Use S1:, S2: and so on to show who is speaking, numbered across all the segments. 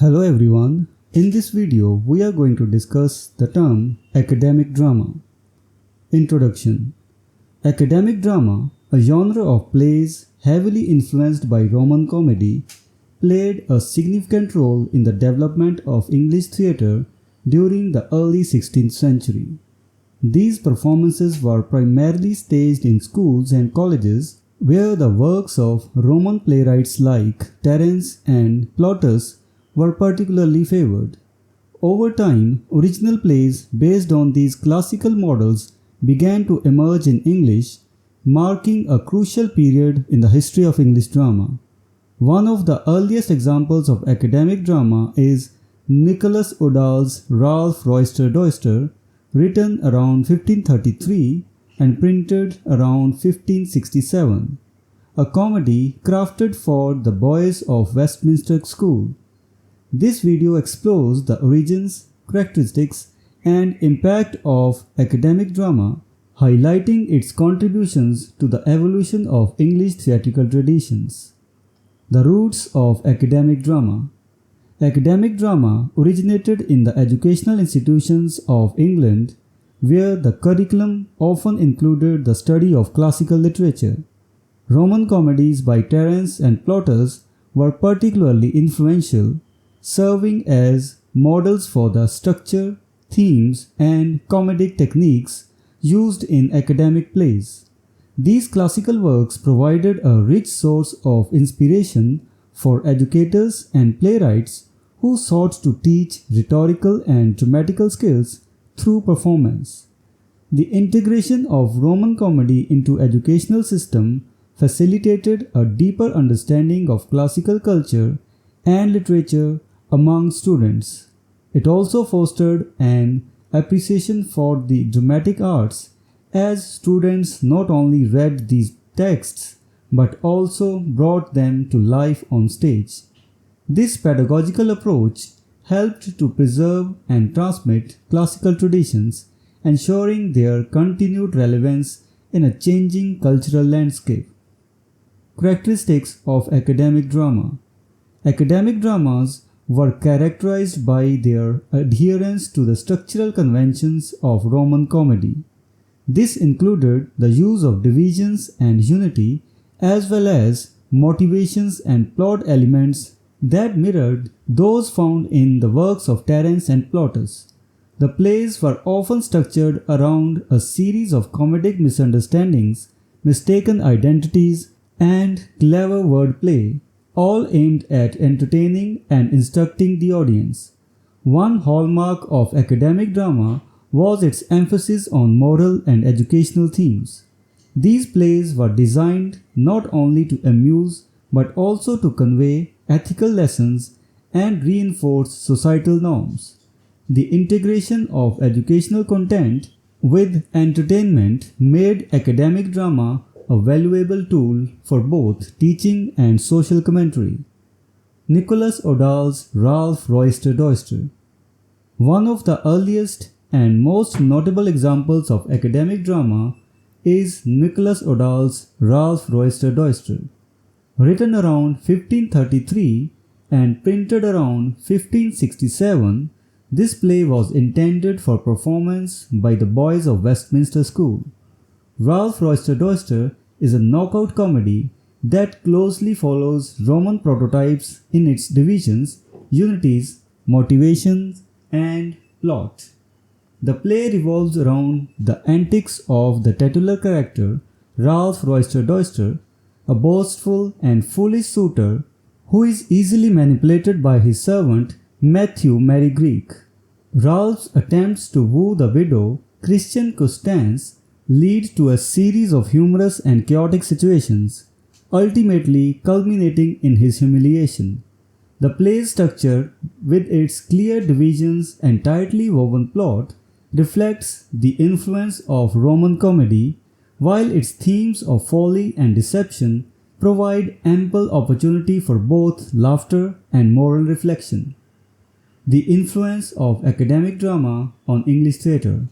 S1: Hello everyone, in this video we are going to discuss the term academic drama. Introduction. Academic drama, a genre of plays heavily influenced by Roman comedy, played a significant role in the development of English theatre during the early 16th century. These performances were primarily staged in schools and colleges where the works of Roman playwrights like Terence and Plautus were particularly favored. Over time, original plays based on these classical models began to emerge in English, marking a crucial period in the history of English drama. One of the earliest examples of academic drama is Nicholas Udall's Ralph Roister Doister, written around 1533 and printed around 1567, a comedy crafted for the boys of Westminster School. This video explores the origins, characteristics, and impact of academic drama, highlighting its contributions to the evolution of English theatrical traditions. The roots of academic drama. Academic drama originated in the educational institutions of England, where the curriculum often included the study of classical literature. Roman comedies by Terence and Plautus were particularly influential, serving as models for the structure, themes, and comedic techniques used in academic plays. These classical works provided a rich source of inspiration for educators and playwrights who sought to teach rhetorical and dramatical skills through performance. The integration of Roman comedy into educational system facilitated a deeper understanding of classical culture and literature among students. It also fostered an appreciation for the dramatic arts, as students not only read these texts but also brought them to life on stage. This pedagogical approach helped to preserve and transmit classical traditions, ensuring their continued relevance in a changing cultural landscape. Characteristics of academic drama. Academic dramas were characterized by their adherence to the structural conventions of Roman comedy. This included the use of divisions and unity, as well as motivations and plot elements that mirrored those found in the works of Terence and Plautus. The plays were often structured around a series of comedic misunderstandings, mistaken identities, and clever wordplay, all aimed at entertaining and instructing the audience. One hallmark of academic drama was its emphasis on moral and educational themes. These plays were designed not only to amuse but also to convey ethical lessons and reinforce societal norms. The integration of educational content with entertainment made academic drama a valuable tool for both teaching and social commentary. Nicholas Udall's Ralph Roister Doister. One of the earliest and most notable examples of academic drama is Nicholas Udall's Ralph Roister Doister. Written around 1533 and printed around 1567, this play was intended for performance by the boys of Westminster School. Ralph Roister Doister is a knockout comedy that closely follows Roman prototypes in its divisions, unities, motivations, and plot. The play revolves around the antics of the titular character, Ralph Roister Doister, a boastful and foolish suitor who is easily manipulated by his servant Matthew Mary Greek. Ralph's attempts to woo the widow, Christian Constance, lead to a series of humorous and chaotic situations, ultimately culminating in his humiliation. The play's structure, with its clear divisions and tightly woven plot, reflects the influence of Roman comedy, while its themes of folly and deception provide ample opportunity for both laughter and moral reflection. The influence of academic drama on English theatre.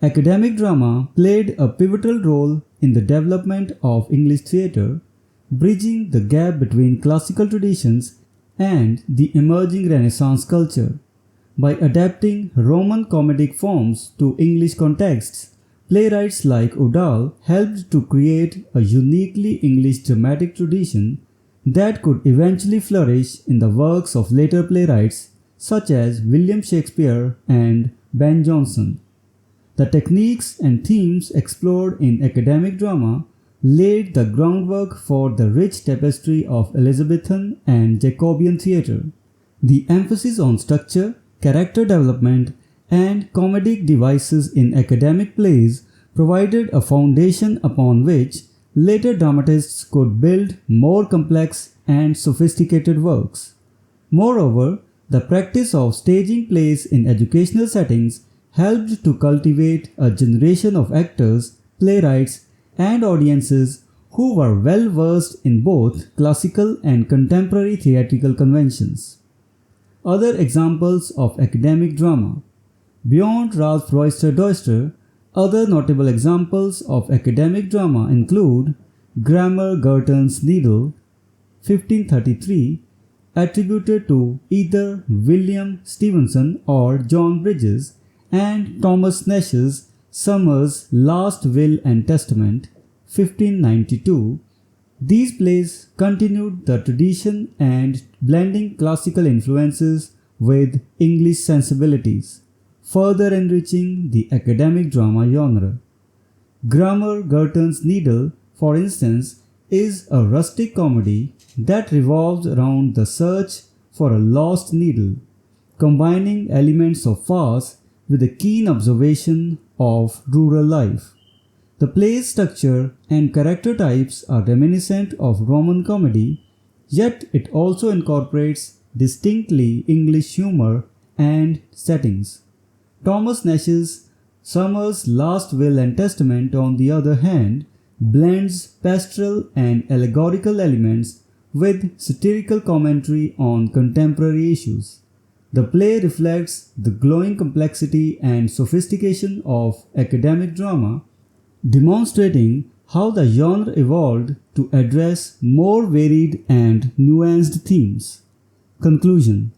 S1: Academic drama played a pivotal role in the development of English theatre, bridging the gap between classical traditions and the emerging Renaissance culture. By adapting Roman comedic forms to English contexts, playwrights like Udall helped to create a uniquely English dramatic tradition that could eventually flourish in the works of later playwrights such as William Shakespeare and Ben Jonson. The techniques and themes explored in academic drama laid the groundwork for the rich tapestry of Elizabethan and Jacobean theatre. The emphasis on structure, character development, and comedic devices in academic plays provided a foundation upon which later dramatists could build more complex and sophisticated works. Moreover, the practice of staging plays in educational settings helped to cultivate a generation of actors, playwrights, and audiences who were well versed in both classical and contemporary theatrical conventions. Other examples of academic drama. Beyond Ralph Roister Doister, other notable examples of academic drama include Grammar Girton's Needle, 1533, attributed to either William Stevenson or John Bridges, and Thomas Nash's Summer's Last Will and Testament, 1592. These plays continued the tradition and blending classical influences with English sensibilities, further enriching the academic drama genre. Grammar Girton's Needle, for instance, is a rustic comedy that revolves around the search for a lost needle, combining elements of farce with a keen observation of rural life. The play's structure and character types are reminiscent of Roman comedy, yet it also incorporates distinctly English humor and settings. Thomas Nash's Summer's Last Will and Testament, on the other hand, blends pastoral and allegorical elements with satirical commentary on contemporary issues. The play reflects the growing complexity and sophistication of academic drama, demonstrating how the genre evolved to address more varied and nuanced themes. Conclusion.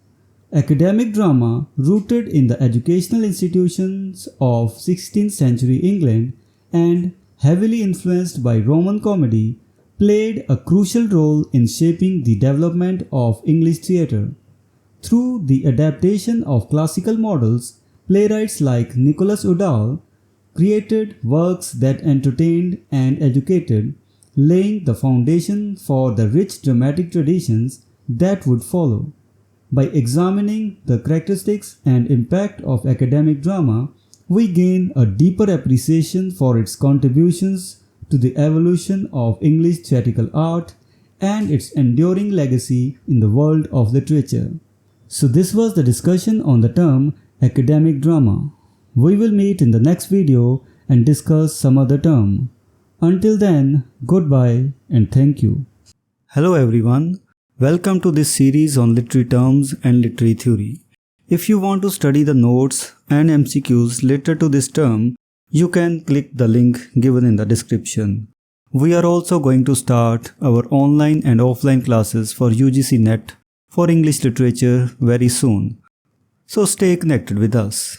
S1: Academic drama, rooted in the educational institutions of 16th century England and heavily influenced by Roman comedy, played a crucial role in shaping the development of English theatre. Through the adaptation of classical models, playwrights like Nicholas Udall created works that entertained and educated, laying the foundation for the rich dramatic traditions that would follow. By examining the characteristics and impact of academic drama, we gain a deeper appreciation for its contributions to the evolution of English theatrical art and its enduring legacy in the world of literature. So this was the discussion on the term academic drama. We will meet in the next video and discuss some other term. Until then, goodbye and thank you. Hello everyone, welcome to this series on literary terms and literary theory. If you want to study the notes and MCQs related to this term, you can click the link given in the description. We are also going to start our online and offline classes for UGC NET for English literature very soon. So stay connected with us.